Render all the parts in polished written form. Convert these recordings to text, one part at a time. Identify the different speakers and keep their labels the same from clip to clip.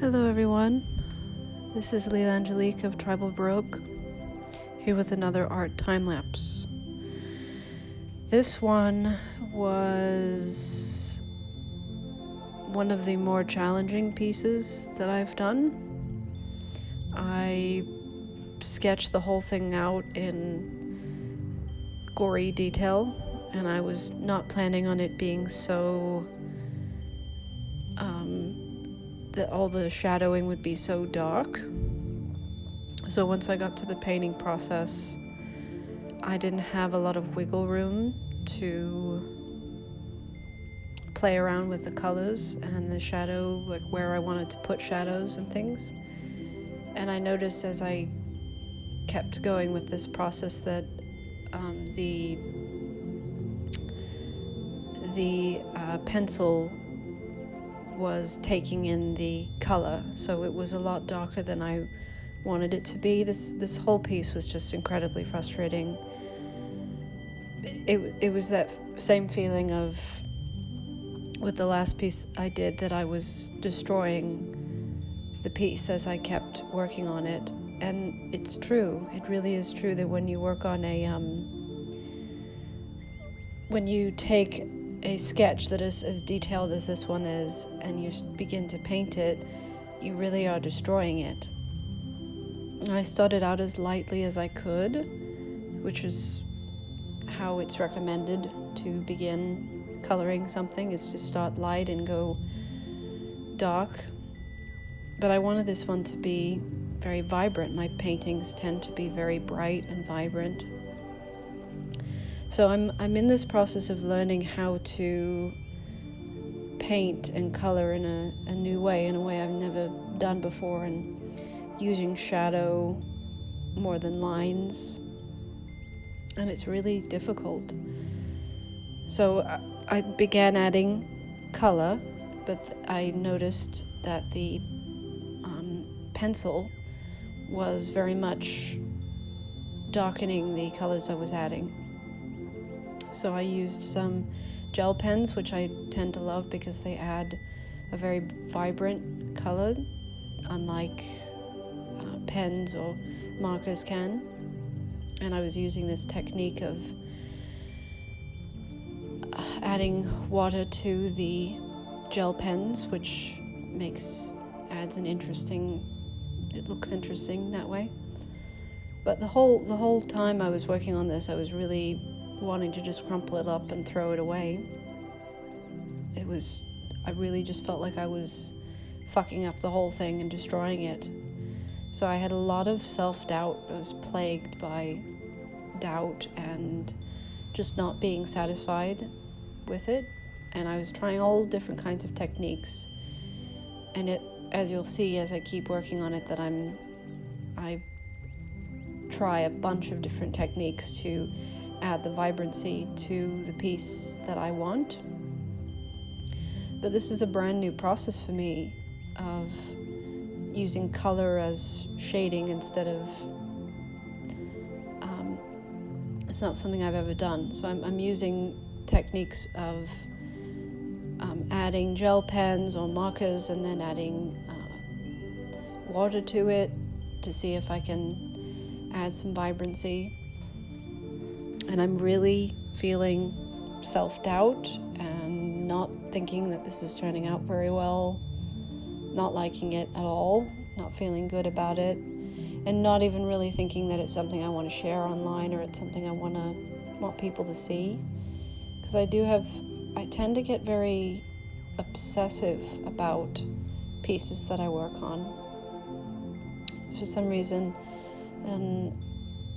Speaker 1: Hello everyone, this is Lila'Angelique of Tribal Baroque, here with another art time-lapse. This one was one of the more challenging pieces that I've done. I sketched the whole thing out in gory detail, and I was not planning on it being so that all the shadowing would be so dark. So once I got to the painting process, I didn't have a lot of wiggle room to play around with the colors and the shadow, like where I wanted to put shadows and things. And I noticed as I kept going with this process that the pencil was taking in the color, so it was a lot darker than I wanted it to be. This whole piece was just incredibly frustrating. It was that same feeling of, with the last piece I did, that I was destroying the piece as I kept working on it. And it's true, it really is true that when you work on when you take a sketch that is as detailed as this one is, and you begin to paint it, you really are destroying it. I started out as lightly as I could, which is how it's recommended to begin coloring something, is to start light and go dark. But I wanted this one to be very vibrant. My paintings tend to be very bright and vibrant. So I'm in this process of learning how to paint and color in a new way, in a way I've never done before, and using shadow more than lines. And it's really difficult. So I began adding color, but I noticed that the pencil was very much darkening the colors I was adding. So I used some gel pens, which I tend to love because they add a very vibrant color, unlike pens or markers can. And I was using this technique of adding water to the gel pens, which adds an interesting, it looks interesting that way. But the whole time I was working on this, I was really wanting to just crumple it up and throw it away. I really just felt like I was fucking up the whole thing and destroying it. So I had a lot of self-doubt. I was plagued by doubt and just not being satisfied with it. And I was trying all different kinds of techniques. And as you'll see as I keep working on it, that I try a bunch of different techniques to add the vibrancy to the piece that I want. But this is a brand new process for me of using color as shading instead of it's not something I've ever done. So I'm using techniques of adding gel pens or markers and then adding water to it to see if I can add some vibrancy. And I'm really feeling self-doubt and not thinking that this is turning out very well, not liking it at all, not feeling good about it, and not even really thinking that it's something I want to share online or it's something I want people to see. Because I tend to get very obsessive about pieces that I work on. For some reason, and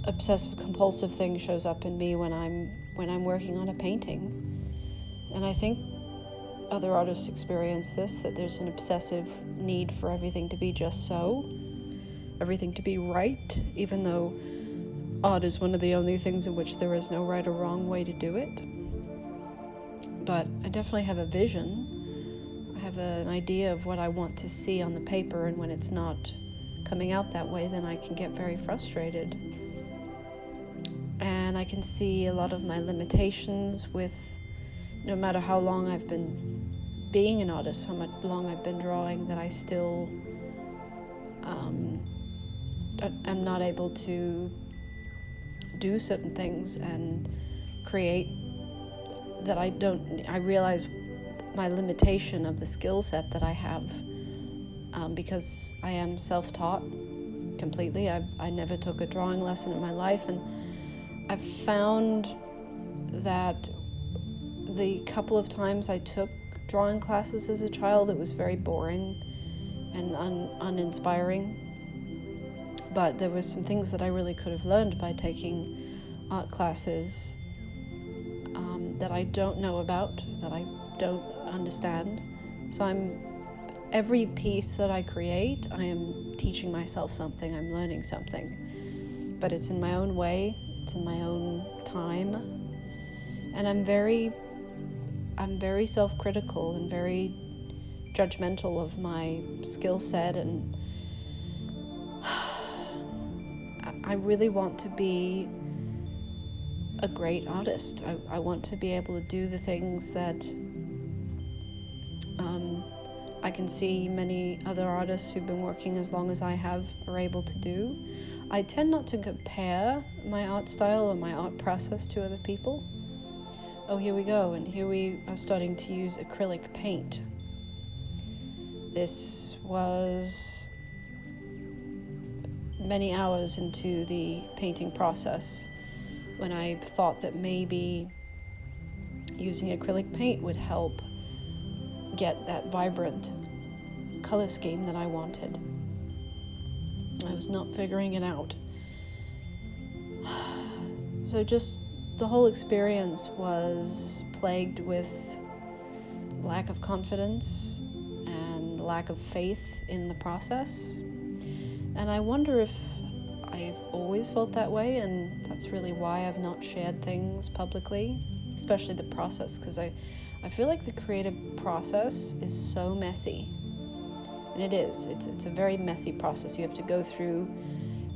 Speaker 1: obsessive compulsive thing shows up in me when I'm working on a painting. And I think other artists experience this, that there's an obsessive need for everything to be just so, everything to be right, even though art is one of the only things in which there is no right or wrong way to do it. But I definitely have a vision. I have an idea of what I want to see on the paper, and when it's not coming out that way, then I can get very frustrated. And I can see a lot of my limitations with, no matter how long I've been being an artist, how much long I've been drawing, that I still am not able to do certain things and create, that I realize my limitation of the skill set that I have, because I am self-taught completely. I never took a drawing lesson in my life, and I've found that the couple of times I took drawing classes as a child, it was very boring and uninspiring. But there were some things that I really could have learned by taking art classes that I don't know about, that I don't understand. So every piece that I create, I am teaching myself something, I'm learning something. But it's in my own way, it's in my own time. And I'm very self-critical and very judgmental of my skill set, and I really want to be a great artist. I want to be able to do the things that I can see many other artists who've been working as long as I have are able to do. I tend not to compare my art style or my art process to other people. Oh, here we go, and here we are starting to use acrylic paint. This was many hours into the painting process when I thought that maybe using acrylic paint would help get that vibrant color scheme that I wanted. I was not figuring it out. So just the whole experience was plagued with lack of confidence and lack of faith in the process. And I wonder if I've always felt that way, and that's really why I've not shared things publicly, especially the process, because I feel like the creative process is so messy. And it is. It's a very messy process. You have to go through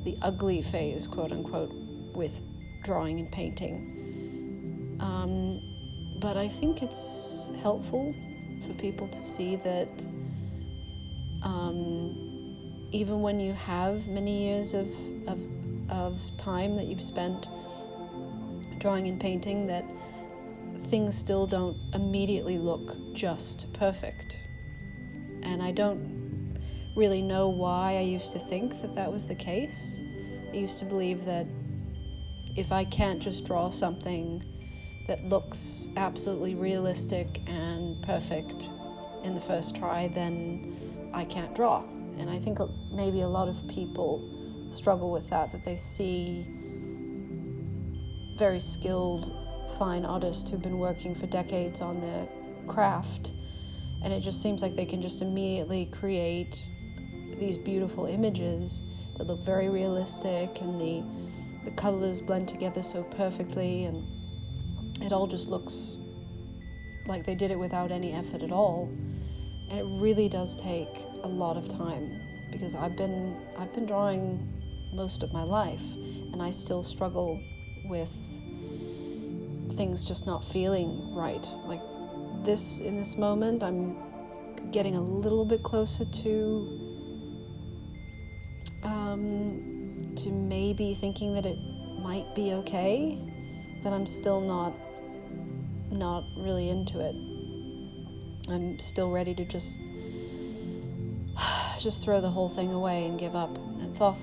Speaker 1: the ugly phase, quote unquote, with drawing and painting. But I think it's helpful for people to see that even when you have many years of time that you've spent drawing and painting, that things still don't immediately look just perfect. And I don't really know why I used to think that that was the case. I used to believe that if I can't just draw something that looks absolutely realistic and perfect in the first try, then I can't draw. And I think maybe a lot of people struggle with that they see very skilled, fine artists who've been working for decades on their craft, and it just seems like they can just immediately create these beautiful images that look very realistic, and the colors blend together so perfectly, and it all just looks like they did it without any effort at all. And it really does take a lot of time, because I've been drawing most of my life, and I still struggle with things just not feeling right. Like in this moment, I'm getting a little bit closer to maybe thinking that it might be okay, but I'm still not really into it. I'm still ready to just throw the whole thing away and give up. And Thoth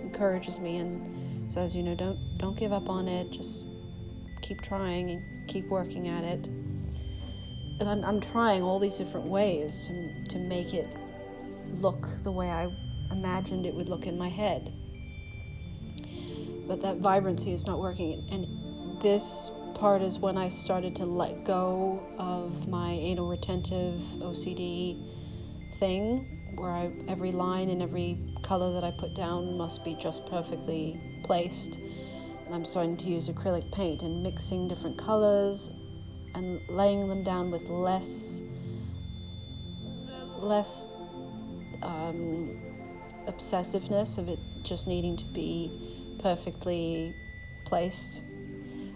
Speaker 1: encourages me and says, don't give up on it. Just keep trying and keep working at it. And I'm trying all these different ways to make it look the way I imagined it would look in my head. But that vibrancy is not working. And this part is when I started to let go of my anal retentive OCD thing, where every line and every color that I put down must be just perfectly placed. And I'm starting to use acrylic paint and mixing different colors and laying them down with less obsessiveness of it just needing to be perfectly placed.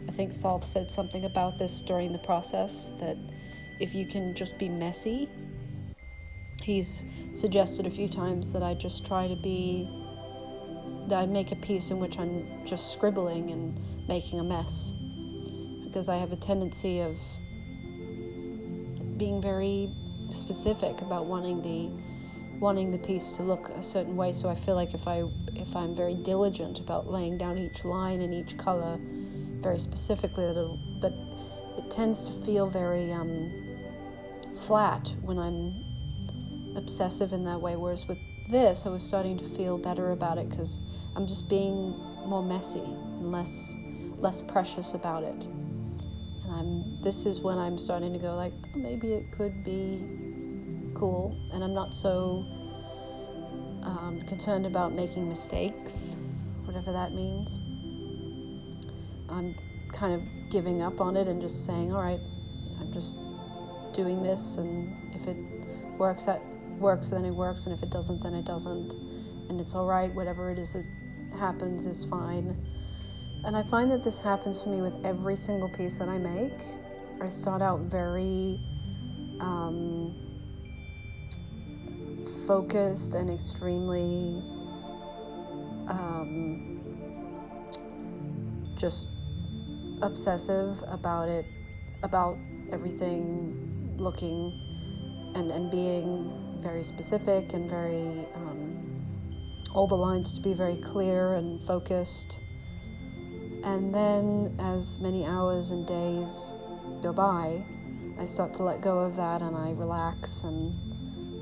Speaker 1: I think Thoth said something about this during the process, that if you can just be messy. He's suggested a few times that I just try to be, that I make a piece in which I'm just scribbling and making a mess, because I have a tendency of being very specific about wanting the piece to look a certain way. So I feel like if I'm very diligent about laying down each line and each color very specifically, but it tends to feel very flat when I'm obsessive in that way. Whereas with this, I was starting to feel better about it because I'm just being more messy and less precious about it. And this is when I'm starting to go like, oh, maybe it could be cool, and I'm not so concerned about making mistakes, whatever that means. I'm kind of giving up on it and just saying, all right, I'm just doing this, and if it works, that works, then it works, and if it doesn't, then it doesn't, and it's all right. Whatever it is that happens is fine. And I find that this happens for me with every single piece that I make. I start out very focused and extremely just obsessive about everything looking and being very specific and very all the lines to be very clear and focused. And then as many hours and days go by, I start to let go of that and I relax, and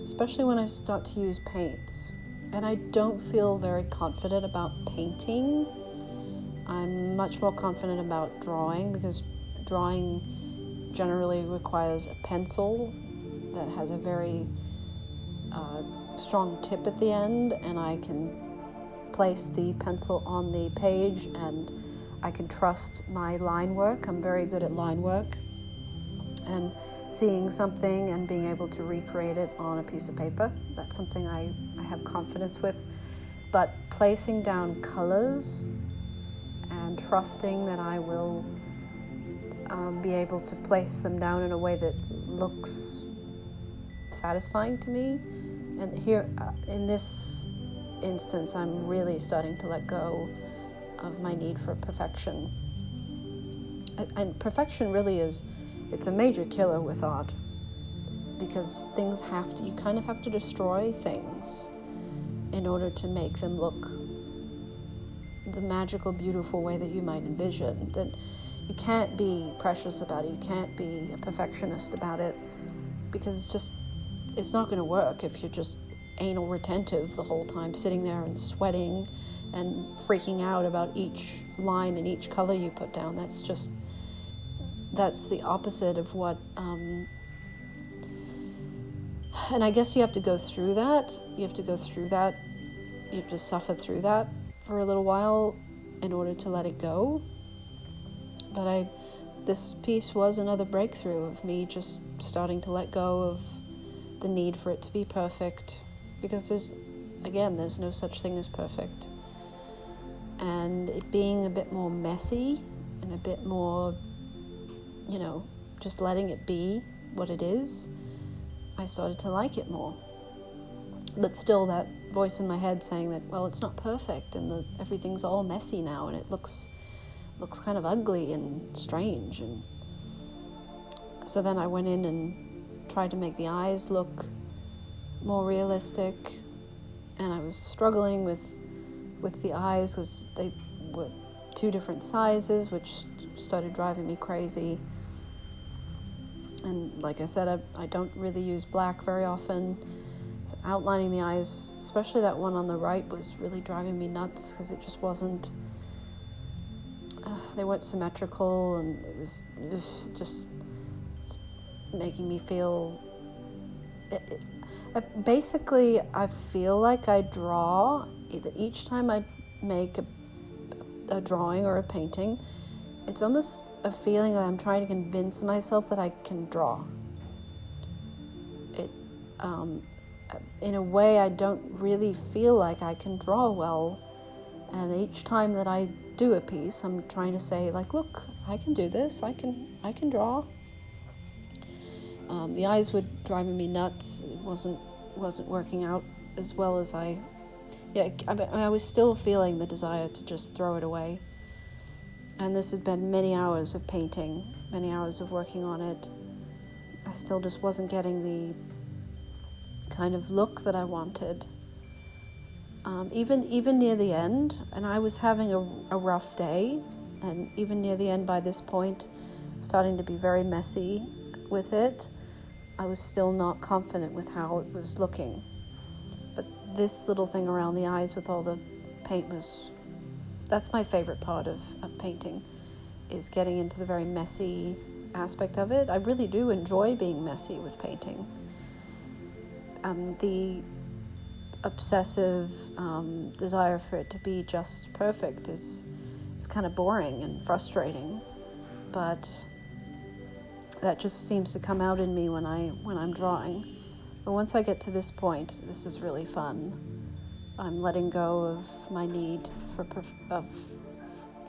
Speaker 1: especially when I start to use paints. And I don't feel very confident about painting. I'm much more confident about drawing, because drawing generally requires a pencil that has a very strong tip at the end, and I can place the pencil on the page and I can trust my line work. I'm very good at line work, and seeing something and being able to recreate it on a piece of paper, that's something I have confidence with. But placing down colors and trusting that I will be able to place them down in a way that looks satisfying to me. And here, in this instance, I'm really starting to let go of my need for perfection. And perfection really it's a major killer with art, because you kind of have to destroy things in order to make them look the magical, beautiful way that you might envision. That you can't be precious about it, you can't be a perfectionist about it, because it's not going to work if you're just anal retentive the whole time, sitting there and sweating and freaking out about each line and each color you put down. That's the opposite of what, and I guess you have to go through that. You have to suffer through that for a little while in order to let it go. But this piece was another breakthrough of me just starting to let go of the need for it to be perfect, because there's no such thing as perfect. And it being a bit more messy and a bit more, just letting it be what it is, I started to like it more. But still that voice in my head saying that, well, it's not perfect and everything's all messy now and it looks kind of ugly and strange. And so then I went in and tried to make the eyes look more realistic, and I was struggling with the eyes because they were two different sizes, which started driving me crazy. And like I said, I don't really use black very often. So outlining the eyes, especially that one on the right, was really driving me nuts because it just wasn't, they weren't symmetrical, and it was just making me feel, basically I feel like I draw, each time I make a drawing or a painting, it's almost a feeling that I'm trying to convince myself that I can draw. In a way, I don't really feel like I can draw well, and each time that I do a piece, I'm trying to say, like, look, I can do this, I can draw. The eyes were driving me nuts. It wasn't working out as well as I was still feeling the desire to just throw it away. And this had been many hours of painting, many hours of working on it. I still just wasn't getting the kind of look that I wanted. Even near the end, and I was having a rough day, and even near the end by this point, starting to be very messy with it, I was still not confident with how it was looking. But this little thing around the eyes with all the paint that's my favorite part of painting, is getting into the very messy aspect of it. I really do enjoy being messy with painting. The obsessive desire for it to be just perfect is kind of boring and frustrating, but that just seems to come out in me when I'm drawing. But once I get to this point, this is really fun. I'm letting go of my need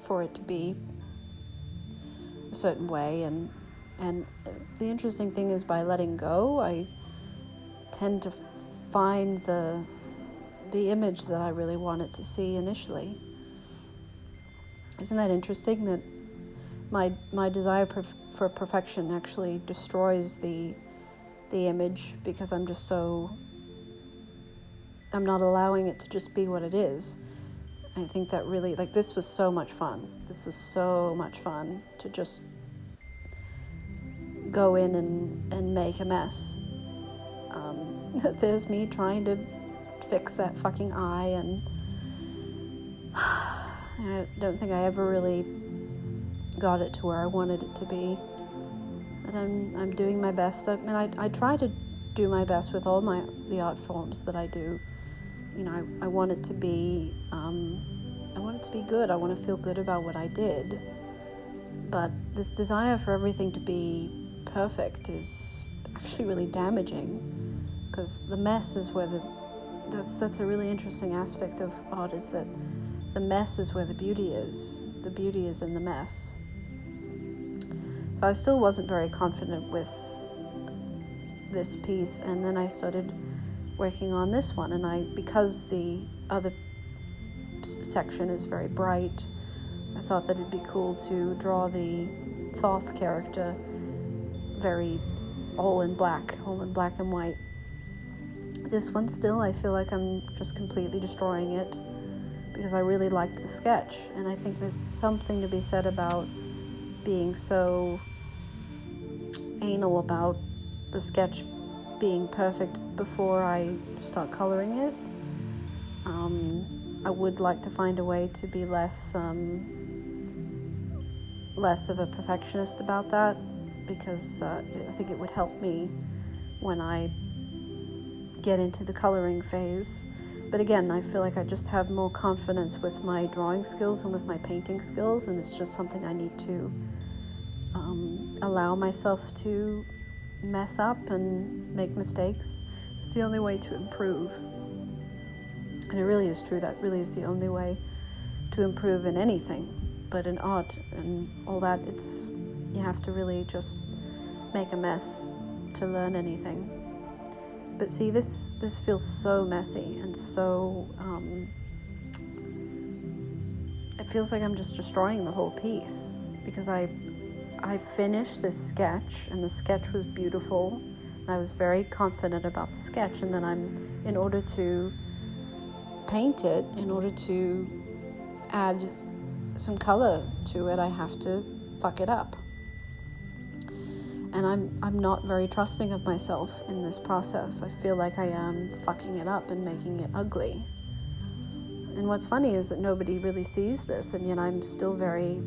Speaker 1: for it to be a certain way, and the interesting thing is, by letting go, I tend to find the image that I really wanted to see initially. Isn't that interesting that my desire for perfection actually destroys the image, because I'm not allowing it to just be what it is. I think that really, this was so much fun. This was so much fun to just go in and make a mess. There's me trying to fix that fucking eye, and I don't think I ever really got it to where I wanted it to be. But I'm doing my best. I try to do my best with all the art forms that I do. I want it to be good. I want to feel good about what I did. But this desire for everything to be perfect is actually really damaging, because the mess is where that's a really interesting aspect of art, is that the mess is where the beauty is. The beauty is in the mess. So I still wasn't very confident with this piece, and then I started working on this one, and because the other section is very bright, I thought that it'd be cool to draw the Thoth character very all in black and white. This one still, I feel like I'm just completely destroying it, because I really liked the sketch, and I think there's something to be said about being so anal about the sketch being perfect before I start coloring it. I would like to find a way to be less of a perfectionist about that, because I think it would help me when I get into the coloring phase. But again, I feel like I just have more confidence with my drawing skills and with my painting skills, and it's just something I need to allow myself to mess up and make mistakes. It's the only way to improve. And it really is true, that really is the only way to improve in anything. But in art and all that, you have to really just make a mess to learn anything. But see, this feels so messy and so it feels like I'm just destroying the whole piece, because I finished this sketch, and the sketch was beautiful, and I was very confident about the sketch, and then in order to paint it, in order to add some color to it, I have to fuck it up. And I'm not very trusting of myself in this process. I feel like I am fucking it up and making it ugly. And what's funny is that nobody really sees this, and yet I'm still very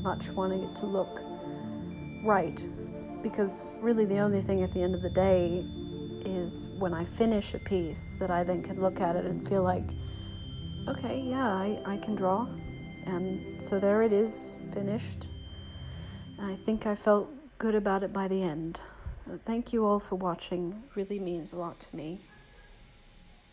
Speaker 1: much wanting it to look right, because really the only thing at the end of the day is when I finish a piece that I then can look at it and feel like, okay, yeah, I can draw. And so there it is, finished. And I think I felt good about it by the end. So thank you all for watching. It really means a lot to me.